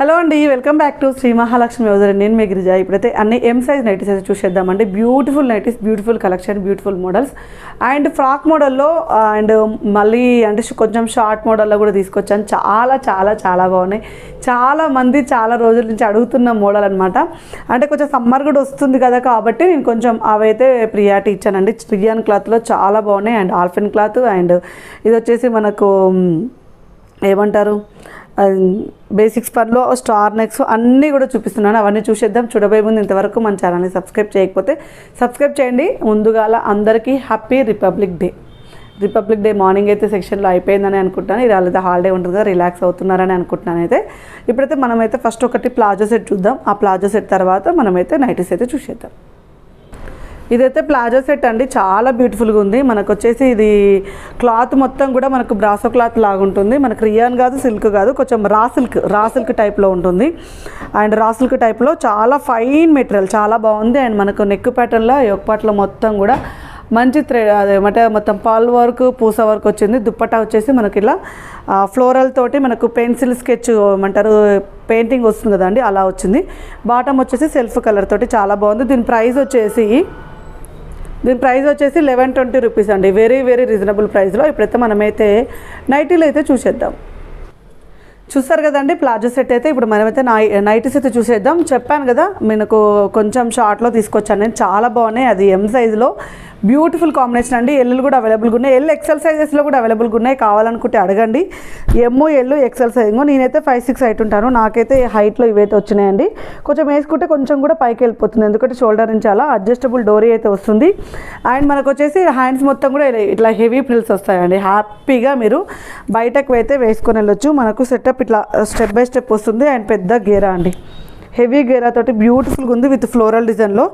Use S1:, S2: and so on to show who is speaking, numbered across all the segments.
S1: Hello అండి, welcome back to Shri Mahalakshmi హౌజర్. నేను మీ గిరిజ. ఇప్పుడైతే అన్ని ఎం సైజ్ నైటీస్ అయితే చూసేద్దామండి. Beautiful nighties, beautiful collection, beautiful models and frock మోడల్లో అండ్ మళ్ళీ అంటే కొంచెం షార్ట్ మోడల్లో కూడా తీసుకొచ్చాను. చాలా చాలా చాలా బాగున్నాయి. చాలామంది చాలా రోజుల నుంచి అడుగుతున్న మోడల్ అనమాట. అంటే కొంచెం సమ్మర్ కూడా వస్తుంది కదా, కాబట్టి నేను కొంచెం అవైతే ప్రియారిటీ ఇచ్చానండి. రియాన్ క్లాత్లో చాలా బాగున్నాయి అండ్ ఆల్ఫిన్ క్లాత్ అండ్ ఇది వచ్చేసి మనకు ఏమంటారు బేసిక్స్ పనిలో స్టార్ నెక్స్ అన్నీ కూడా చూపిస్తున్నాను. అవన్నీ చూసేద్దాం. చూడబోయే ముందు ఇంతవరకు మన ఛానల్ని సబ్స్క్రైబ్ చేయకపోతే సబ్స్క్రైబ్ చేయండి. ముందుగాల అందరికీ happy republic day. Republic day morning అయితే సెక్షన్లో అయిపోయిందని అనుకుంటున్నాను. ఇవాళ అయితే హాలిడే ఉంటుంది కదా, రిలాక్స్ అవుతున్నారని అనుకుంటున్నాను. అయితే ఇప్పుడైతే మనమైతే ఫస్ట్ ఒకటి ప్లాజో సెట్ చూద్దాం. ఆ ప్లాజో సెట్ తర్వాత మనమైతే నైటీస్ అయితే చూసేద్దాం. ఇదైతే ప్లాజో సెట్ అండి, చాలా బ్యూటిఫుల్గా ఉంది. మనకు వచ్చేసి ఇది క్లాత్ మొత్తం కూడా మనకు బ్రాసో క్లాత్ లాగా ఉంటుంది. మనకు రియాన్ కాదు, సిల్క్ కాదు, కొంచెం రా సిల్క్ టైప్లో ఉంటుంది. అండ్ రా సిల్క్ టైప్లో చాలా ఫైన్ మెటీరియల్, చాలా బాగుంది. అండ్ మనకు నెక్ ప్యాటర్న్లో యొక్కపాట్లో మొత్తం కూడా మంచి అదేమంటే మొత్తం పాల్ వర్క్, పూస వర్క్ వచ్చింది. దుప్పట్టా వచ్చేసి మనకి ఇలా ఫ్లోరల్ తోటి మనకు పెన్సిల్ స్కెచ్ ఏమంటారు పెయింటింగ్ వస్తుంది కదండి, అలా వచ్చింది. బాటమ్ వచ్చేసి సెల్ఫ్ కలర్ తోటి చాలా బాగుంది. దీని ప్రైస్ వచ్చేసి 1120 రూపీస్ అండి. వెరీ వెరీ రీజనబుల్ ప్రైస్లో. ఇప్పుడైతే మనమైతే నైటీలు అయితే చూసేద్దాం. చూస్తారు కదండి ప్లాజో సెట్ అయితే. ఇప్పుడు మనమైతే నైటీస్ అయితే చూసేద్దాం. చెప్పాను కదా మనకు కొంచెం షార్ట్లో తీసుకొచ్చాను నేను, చాలా బాగున్నాయి. అది ఎం సైజులో బ్యూటిఫుల్ కాంబినేషన్ అండి. ఎల్లు కూడా అవైలబుల్గా ఉన్నాయి. ఎల్ ఎక్సెల్ సైజెస్లో కూడా అవైలబుల్గా ఉన్నాయి. కావాలనుకుంటే అడగండి. M L XL size. నేనైతే 5'6" హైట్ ఉంటాను. నాకైతే హైట్లో ఇవైతే వచ్చినాయండి. కొంచెం వేసుకుంటే కొంచెం కూడా పైకి వెళ్ళిపోతుంది, ఎందుకంటే షోల్డర్ నుంచి అలా అడ్జస్టబుల్ డోరీ అయితే వస్తుంది. అండ్ మనకు వచ్చేసి హ్యాండ్స్ మొత్తం కూడా ఇట్లా హెవీ ఫ్రిల్స్ వస్తాయండి. హ్యాపీగా మీరు బయటకు అయితే వేసుకొని వెళ్ళొచ్చు. మనకు సెటప్ ఇట్లా స్టెప్ బై స్టెప్ వస్తుంది. అండ్ పెద్ద గేరా అండి, హెవీ గేరా తోటి బ్యూటిఫుల్గా ఉంది విత్ ఫ్లోరల్ డిజైన్లో.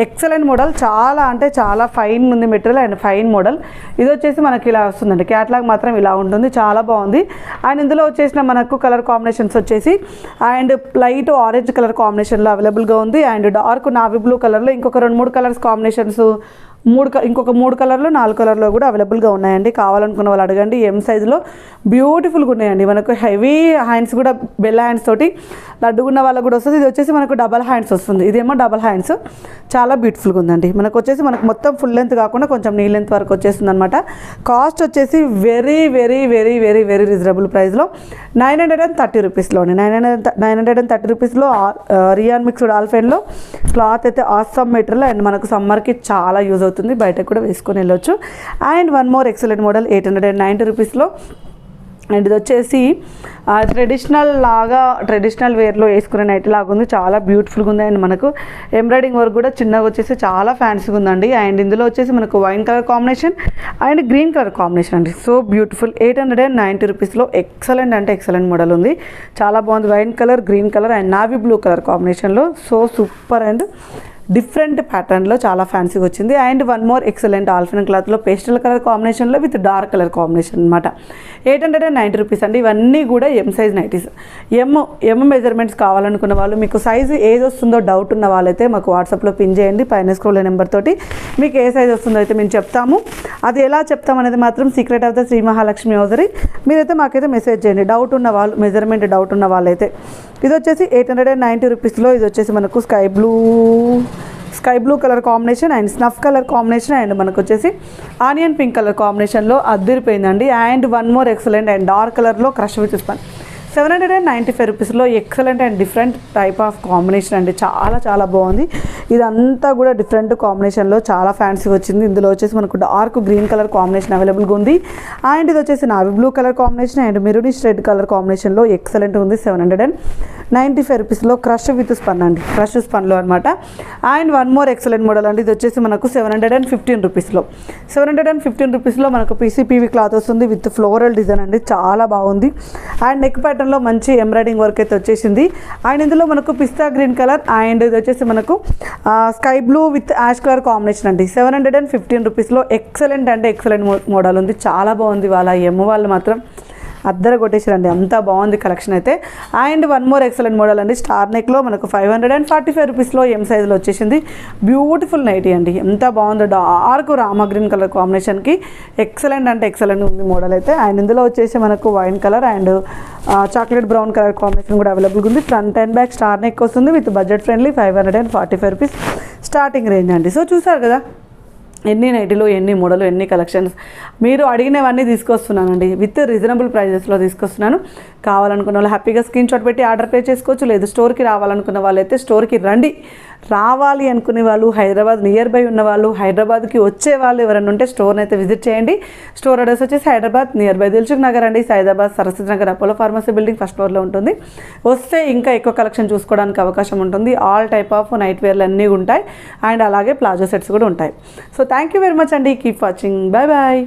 S1: ఎక్సలెంట్ మోడల్, చాలా అంటే చాలా ఫైన్ ఉంది మెటీరియల్ అండ్ ఫైన్ మోడల్. ఇది వచ్చేసి మనకి ఇలా వస్తుందండి, క్యాట్లాగ్ మాత్రం ఇలా ఉంటుంది, చాలా బాగుంది. అండ్ ఇందులో వచ్చేసిన మనకు కలర్ కాంబినేషన్స్ వచ్చేసి అండ్ లైట్ ఆరెంజ్ కలర్ కాంబినేషన్లో అవైలబుల్గా ఉంది. అండ్ డార్క్ నావీ బ్లూ కలర్లో ఇంకొక 2-3 కలర్స్ కాంబినేషన్స్, ఇంకొక 3 కలర్లు 4 కలర్లో కూడా అవైలబుల్గా ఉన్నాయండి. కావాలనుకున్న వాళ్ళు అడగండి. ఎం సైజులో బ్యూటిఫుల్గా ఉన్నాయండి. మనకు హెవీ హ్యాండ్స్ కూడా బెల్ హ్యాండ్స్ తోటి లడ్డుగున్న వాళ్ళకు కూడా వస్తుంది. ఇది వచ్చేసి మనకు డబల్ హ్యాండ్స్ వస్తుంది. ఇదేమో డబల్ హ్యాండ్స్, చాలా బ్యూటిఫుల్గా ఉందండి. మనకు వచ్చేసి మనకు మొత్తం ఫుల్ లెంత్ కాకుండా కొంచెం నీ లెంత్ వరకు వచ్చేస్తుంది అనమాట. కాస్ట్ వచ్చేసి very very very very very reasonable ప్రైస్లో 930 రూపీస్లోనే 930 రూపీస్లో రియాన్ మిక్స్డ్ ఆల్ఫెన్లో క్లాత్ అయితే ఆసమ్ మెటీరియల్. అండ్ మనకు సమ్మర్కి చాలా యూజ్ అవుతుంది, బయటకు కూడా వేసుకొని వెళ్ళొచ్చు. And one more excellent model 890 రూపీస్లో. అండ్ ఇది వచ్చేసి ట్రెడిషనల్ వేర్లో వేసుకునే నైట్ లాగా ఉంది, చాలా బ్యూటిఫుల్గా ఉంది. అండ్ మనకు ఎంబ్రాయిడింగ్ వర్క్ కూడా చిన్నగా వచ్చేసి చాలా ఫ్యాన్సీగా ఉందండి. అండ్ ఇందులో వచ్చేసి మనకు wine colour combination and green colour combination అండి. సో బ్యూటిఫుల్ 890 రూపీస్లో ఎక్సలెంట్ అంటే ఎక్సలెంట్ మోడల్ ఉంది, చాలా బాగుంది. Wine colour, green colour and navy blue colour కాంబినేషన్లో సో సూపర్ అండ్ డిఫరెంట్ ప్యాటర్న్లో చాలా ఫ్యాన్సీగా వచ్చింది. అండ్ వన్ మోర్ ఎక్సలెంట్ ఆల్ఫిన్ క్లాత్లో పేస్టల్ కలర్ కాంబినేషన్లో విత్ డార్క్ కలర్ కాంబినేషన్ అనమాట. 890 రూపీస్ అండి. ఇవన్నీ కూడా ఎం సైజ్ నైటీస్. ఎం మెజర్మెంట్స్ కావాలనుకున్న వాళ్ళు, మీకు సైజు ఏది వస్తుందో డౌట్ ఉన్న వాళ్ళైతే మాకు వాట్సాప్లో పిన్ చేయండి. పైన స్క్రోల్ నెంబర్ తోటి మీకు ఏ సైజ్ వస్తుందో అయితే మేము చెప్తాము. అది ఎలా చెప్తామనేది మాత్రం secret of the Shri Mahalakshmi hosiery. మీరైతే మాకైతే మెసేజ్ చేయండి డౌట్ ఉన్న వాళ్ళు, మెజర్మెంట్ డౌట్ ఉన్న వాళ్ళైతే. ఇది వచ్చేసి 890 రూపీస్లో. ఇది వచ్చేసి మనకు sky blue colour combination and snuff colour combination and మనకు వచ్చేసి ఆనియన్ పింక్ కలర్ కాంబినేషన్లో అద్దరిపోయిందండి. And one more excellent and dark కలర్లో క్రష్ విత్ స్పన్ 795 రూపీస్లో excellent and different type of combination అండి. చాలా చాలా బాగుంది. ఇదంతా కూడా డిఫరెంట్ కాంబినేషన్లో చాలా ఫ్యాన్సీగా వచ్చింది. ఇందులో వచ్చేసి మనకు డార్క్ గ్రీన్ కలర్ కాంబినేషన్ అవైలబుల్గా ఉంది. అండ్ ఇది వచ్చేసి navy blue colour combination and maroonish red colour కాంబినేషన్లో ఎక్సలెంట్ ఉంది. 795 రూపీస్లో క్రష్ విత్ స్పన్ అండి, క్రష్ స్పన్లో అనమాట. And one more excellent model అండి. ఇది వచ్చేసి మనకు 715 రూపీస్లో. 715 రూపీస్లో మనకు పీసీపీవీ క్లాత్ వస్తుంది విత్ ఫ్లోరల్ డిజైన్ అండి, చాలా బాగుంది. అండ్ నెక్ ప్యాటర్న్లో మంచి ఎంబ్రాయిడింగ్ వర్క్ అయితే వచ్చేసింది. అండ్ ఇందులో మనకు పిస్తా గ్రీన్ కలర్ అండ్ ఇది వచ్చేసి మనకు sky blue with ash colour combination అండి. 715 రూపీస్లో ఎక్సలెంట్ అంటే ఎక్సలెంట్ మోడల్ ఉంది, చాలా బాగుంది. వాళ్ళ ఎమ్మ వాళ్ళు మాత్రం అద్దర కొట్టేసారండి, అంతా బాగుంది కలెక్షన్ అయితే. And one more excellent model అండి, స్టార్ నెక్లో మనకు 545 రూపీస్లో ఎం సైజులో వచ్చేసింది. బ్యూటిఫుల్ నైటీ అండి, ఎంత బాగుందో, డార్క్ రామా గ్రీన్ కలర్ కాంబినేషన్కి ఎక్సలెంట్ అంటే ఎక్సలెంట్ ఉంది మోడల్ అయితే. అండ్ ఇందులో వచ్చేసి మనకు wine colour and chocolate brown colour combination కూడా అవైలబుల్గా ఉంది. Front and back star neck వస్తుంది with budget friendly 545 rupees starting range అండి. సో చూసారు కదా ఎన్ని నైటీలు, ఎన్ని మోడలు, ఎన్ని కలెక్షన్స్. మీరు అడిగినవన్నీ తీసుకొస్తున్నానండి, విత్ రీజనబుల్ ప్రైజెస్లో తీసుకొస్తున్నాను. కావాలనుకున్న వాళ్ళు హ్యాపీగా స్క్రీన్ షాట్ పెట్టి ఆర్డర్ పే చేసుకోవచ్చు. లేదు స్టోర్కి రావాలనుకున్న వాళ్ళైతే స్టోర్కి రండి. రావాలి అనుకునే వాళ్ళు, హైదరాబాద్ నియర్ బై ఉన్న వాళ్ళు, హైదరాబాద్కి వచ్చే వాళ్ళు ఎవరైనా ఉంటే స్టోర్ని అయితే విజిట్ చేయండి. స్టోర్ అడ్రస్ వచ్చేసి హైదరాబాద్ నియర్ బై దిల్సుఖ్ నగర్ అండి, Saidabad Saraswati Nagar Apollo pharmacy building first ఫ్లోర్లో ఉంటుంది. వస్తే ఇంకా ఎక్కువ కలెక్షన్ చూసుకోవడానికి అవకాశం ఉంటుంది. ఆల్ టైప్ ఆఫ్ నైట్ వేర్లు అన్నీ ఉంటాయి అండ్ అలాగే ప్లాజో సెట్స్ కూడా ఉంటాయి. So thank you very much అండి, కీప్ వాచింగ్, బాయ్ బాయ్.